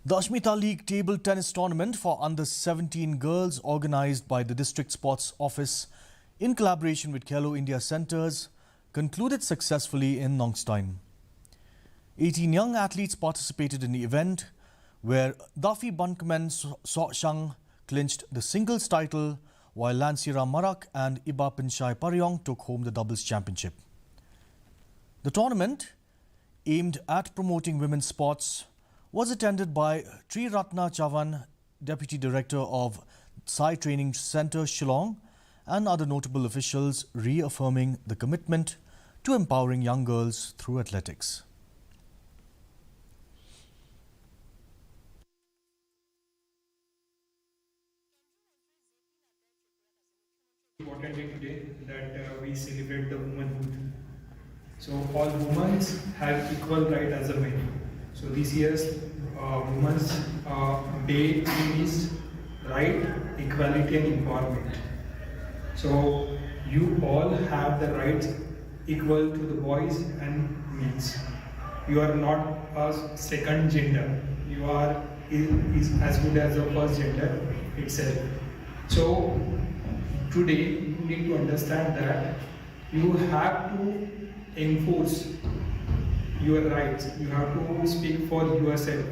The Asmita League table tennis tournament for under 17 girls organised by the District Sports Office in collaboration with Khelo India Centres concluded successfully in Nongstoin. 18 young athletes participated in the event where Dafi Bunkeman Shang clinched the singles title while Lansira Marak and Iba Pinchai Paryong took home the doubles championship. The tournament, aimed at promoting women's sports, was attended by Tri Ratna Chavan, Deputy Director of Sai Training Centre Shillong, and other notable officials, reaffirming the commitment to empowering young girls through athletics. Important day today that we celebrate the womanhood. So all women have equal right as a men. So this year's Women's Day is right, equality and empowerment. So you all have the rights equal to the boys and men. You are not a second gender. You are is as good as the first gender itself. So today you need to understand that you have to enforce your rights. You have to speak for yourself.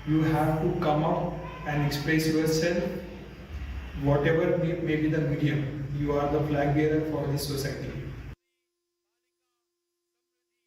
You have to come up and express yourself, whatever may be the medium. You are the flag bearer for this society.